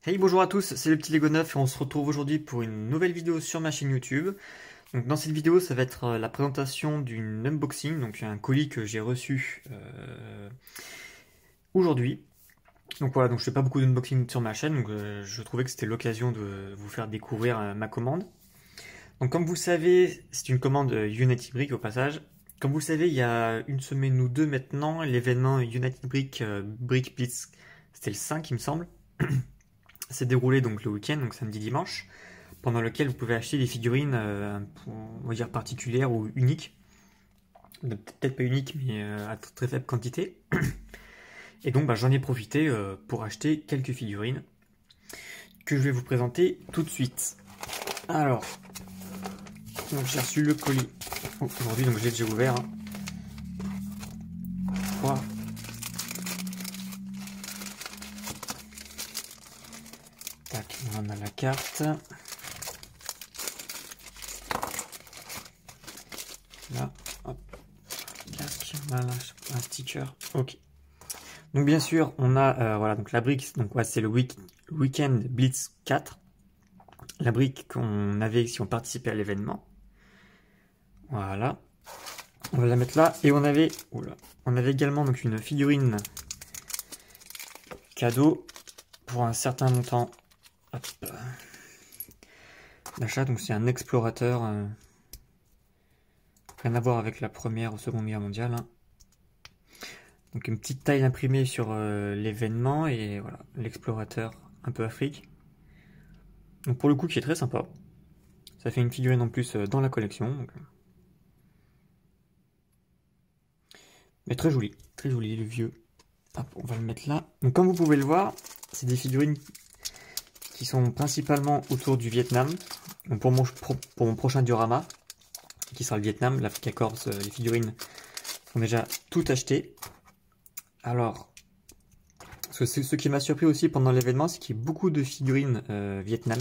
Hey, bonjour à tous, c'est le petit Lego 9 et on se retrouve aujourd'hui pour une nouvelle vidéo sur ma chaîne YouTube. Donc dans cette vidéo, ça va être la présentation d'une unboxing, donc un colis que j'ai reçu aujourd'hui. Donc voilà, donc je fais pas beaucoup d'unboxing sur ma chaîne, donc je trouvais que c'était l'occasion de vous faire découvrir ma commande. Donc comme vous le savez, c'est une commande United Brick au passage. Comme vous le savez, il y a une semaine ou deux maintenant, l'événement United Brick Brick Blitz, c'était le 5 il me semble, s'est déroulé donc le week-end, donc samedi dimanche, pendant lequel vous pouvez acheter des figurines, on va dire particulières ou uniques. Peut-être pas uniques, mais à très faible quantité. Et donc j'en ai profité pour acheter quelques figurines que je vais vous présenter tout de suite. Alors, donc j'ai reçu le colis aujourd'hui, donc je l'ai déjà ouvert. Hein. Voilà. Tac, on a la carte. Là, hop, tac, voilà, un sticker. Ok. Donc bien sûr, on a voilà donc la brique, donc ouais, c'est le Weekend Blitz 4, la brique qu'on avait si on participait à l'événement. Voilà, on va la mettre là et on avait également donc une figurine cadeau pour un certain montant d'achat. Donc c'est un explorateur, rien à voir avec la première ou seconde guerre mondiale. Hein. Donc une petite taille imprimée sur l'événement et voilà, l'explorateur un peu Afrique. Donc pour le coup qui est très sympa. Ça fait une figurine en plus dans la collection. Donc... mais très joli le vieux. Hop, on va le mettre là. Donc comme vous pouvez le voir, c'est des figurines qui sont principalement autour du Vietnam. Donc pour mon prochain diorama, qui sera le Vietnam, l'Africa Corps, les figurines sont déjà toutes achetées. Alors, ce qui m'a surpris aussi pendant l'événement, c'est qu'il y a beaucoup de figurines Vietnam,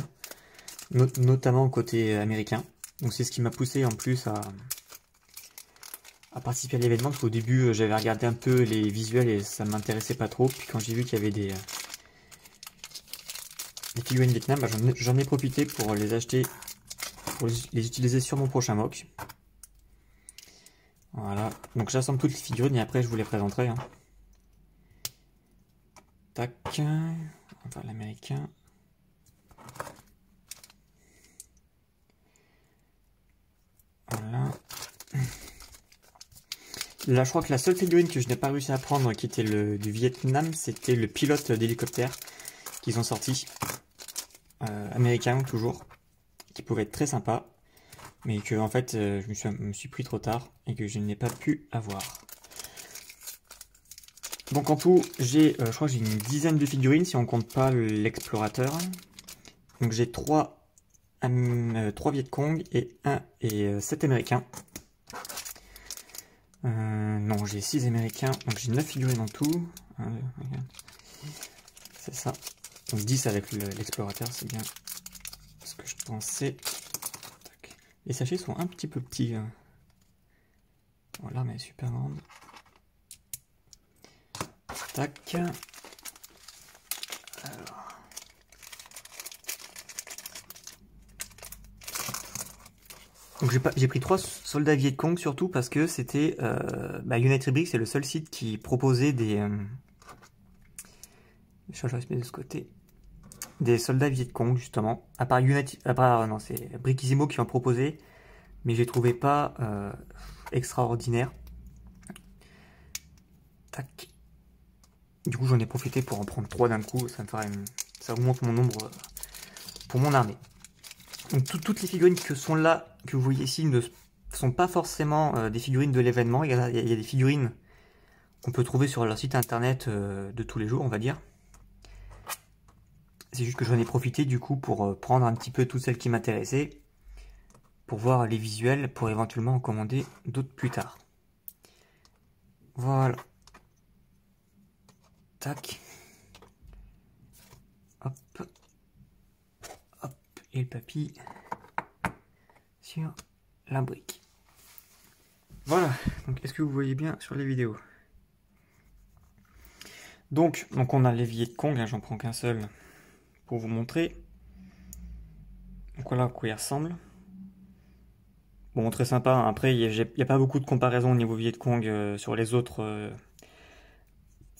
notamment côté américain. Donc c'est ce qui m'a poussé en plus à participer à l'événement, parce qu'au début j'avais regardé un peu les visuels et ça m'intéressait pas trop. Puis quand j'ai vu qu'il y avait des figurines Vietnam, j'en ai profité pour les acheter, pour les utiliser sur mon prochain mock. Voilà, donc j'assemble toutes les figurines et après je vous les présenterai. Hein. Tac, on va l'américain. Voilà. Là, je crois que la seule figurine que je n'ai pas réussi à prendre, qui était du Vietnam, c'était le pilote d'hélicoptère qu'ils ont sorti. Américain, toujours. Qui pouvait être très sympa. Mais que, en fait, je me suis pris trop tard et que je n'ai pas pu avoir. Donc, en tout, j'ai, je crois que j'ai une dizaine de figurines, si on compte pas l'explorateur. Donc, j'ai 3 Viet Cong et 7 Américains. Non, j'ai 6 Américains, donc j'ai 9 figurines en tout. C'est ça. Donc 10 avec l'explorateur, c'est bien ce que je pensais. Tac. Les sachets sont un petit peu petits. Hein. Voilà, mais super grande. Tac. Alors. Donc j'ai pris 3 soldats Viet Cong surtout parce que c'était United Brick, c'est le seul site qui proposait des je vais se mettre de ce côté, des soldats Viet Cong justement. À part non, c'est Brickissimo qui en proposait, mais je les trouvais pas extraordinaires. Tac. Du coup j'en ai profité pour en prendre 3 d'un coup, ça augmente mon nombre pour mon armée. Donc toutes les figurines que sont là, que vous voyez ici, ne sont pas forcément des figurines de l'événement. Il y a des figurines qu'on peut trouver sur leur site internet de tous les jours, on va dire. C'est juste que j'en ai profité du coup pour prendre un petit peu toutes celles qui m'intéressaient, pour voir les visuels, pour éventuellement en commander d'autres plus tard. Voilà. Tac. Hop. Hop. Et le papy sur la brique. Voilà, donc est-ce que vous voyez bien sur les vidéos? Donc on a les Viet Cong, hein, j'en prends qu'un seul pour vous montrer. Donc voilà à quoi il ressemble. Bon, très sympa, hein. Après, il n'y a pas beaucoup de comparaison au niveau Vietcong sur les autres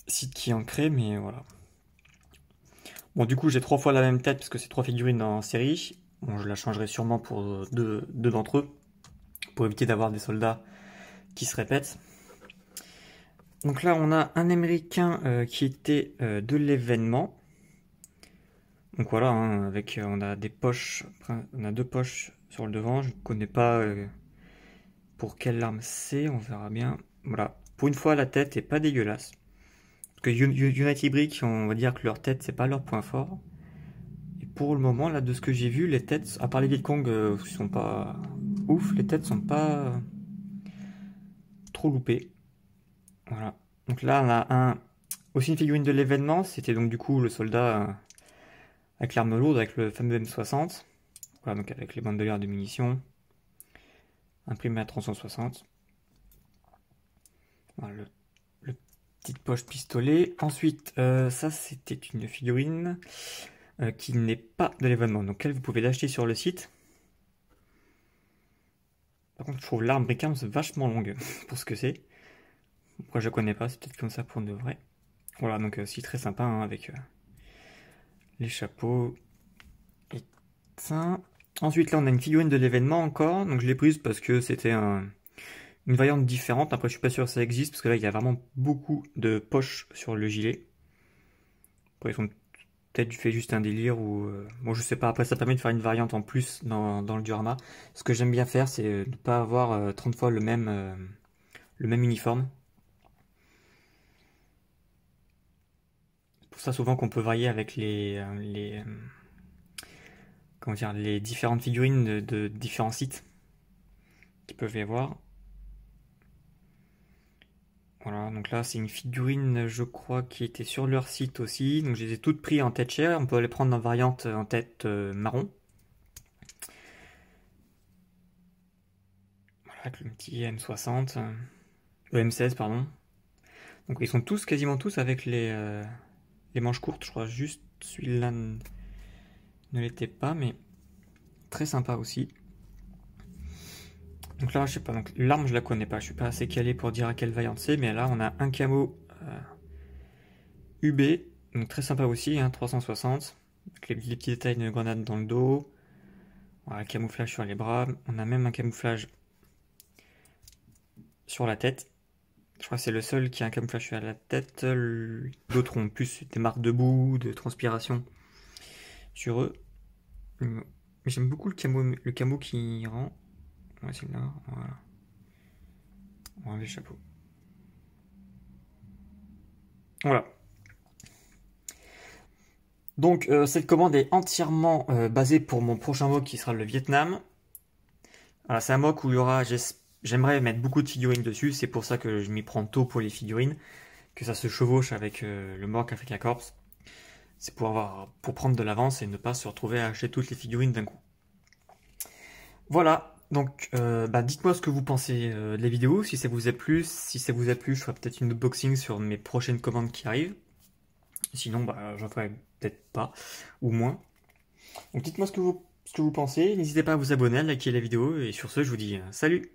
sites qui en créent, mais voilà. Bon, du coup, j'ai 3 fois la même tête parce que c'est 3 figurines en série. Bon, je la changerai sûrement pour deux d'entre eux, pour éviter d'avoir des soldats qui se répètent. Donc là, on a un américain qui était de l'événement. Donc voilà, hein, avec on a des poches, on a 2 poches sur le devant. Je ne connais pas pour quelle arme c'est, on verra bien. Voilà, pour une fois, la tête est pas dégueulasse. Parce que United Brick, on va dire que leur tête, c'est pas leur point fort. Et pour le moment, là, de ce que j'ai vu, les têtes, à part les Vietcong, qui sont pas ouf, les têtes sont pas trop loupées. Voilà. Donc là, on a aussi une figurine de l'événement. C'était donc du coup le soldat avec l'arme lourde, avec le fameux M60. Voilà, donc avec les bandolières de munitions. Imprimé à 360. Voilà, le petite poche pistolet. Ensuite, ça c'était une figurine qui n'est pas de l'événement. Donc elle, vous pouvez l'acheter sur le site. Par contre, je trouve l'arme Brickams vachement longue pour ce que c'est. Pourquoi je connais pas, c'est peut-être comme ça pour de vrai. Voilà, donc aussi très sympa hein, avec les chapeaux et ça. Ensuite, là, on a une figurine de l'événement encore. Donc je l'ai prise parce que c'était une variante différente. Après, je suis pas sûr que ça existe parce que là, il y a vraiment beaucoup de poches sur le gilet. Après, ils ont peut-être fait juste un délire ou bon, je sais pas. Après, ça permet de faire une variante en plus dans le diorama. Ce que j'aime bien faire, c'est ne pas avoir 30 fois le même uniforme. C'est pour ça souvent qu'on peut varier avec comment dire, les différentes figurines de différents sites qui peuvent y avoir. Voilà, donc là c'est une figurine, je crois, qui était sur leur site aussi. Donc je les ai toutes prises en tête chère. On peut les prendre en variante en tête marron. Voilà, avec le petit M60, le M16, pardon. Donc ils sont tous, quasiment tous, avec les manches courtes. Je crois juste celui-là ne l'était pas, mais très sympa aussi. Donc là, je sais pas, donc l'arme je la connais pas, je suis pas assez calé pour dire à quelle variante c'est, mais là on a un camo UB, donc très sympa aussi, hein, 360, avec les petits détails de grenade dans le dos, voilà, camouflage sur les bras, on a même un camouflage sur la tête. Je crois que c'est le seul qui a un camouflage sur la tête, d'autres ont plus des marques de boue, de transpiration sur eux. Mais j'aime beaucoup le camo qui rend. Ouais, c'est là, voilà. On va enlever le chapeau. Voilà. Donc cette commande est entièrement basée pour mon prochain MOC qui sera le Vietnam. Voilà, c'est un MOC où il y aura, j'aimerais mettre beaucoup de figurines dessus, c'est pour ça que je m'y prends tôt pour les figurines, que ça se chevauche avec le MOC Africa Corps. C'est pour prendre de l'avance et ne pas se retrouver à acheter toutes les figurines d'un coup. Voilà, donc dites-moi ce que vous pensez de la vidéo, si ça vous a plu. Si ça vous a plu, je ferai peut-être une unboxing sur mes prochaines commandes qui arrivent. Sinon, j'en ferai peut-être pas, ou moins. Donc dites-moi ce que vous pensez, n'hésitez pas à vous abonner, à liker la vidéo, et sur ce, je vous dis salut!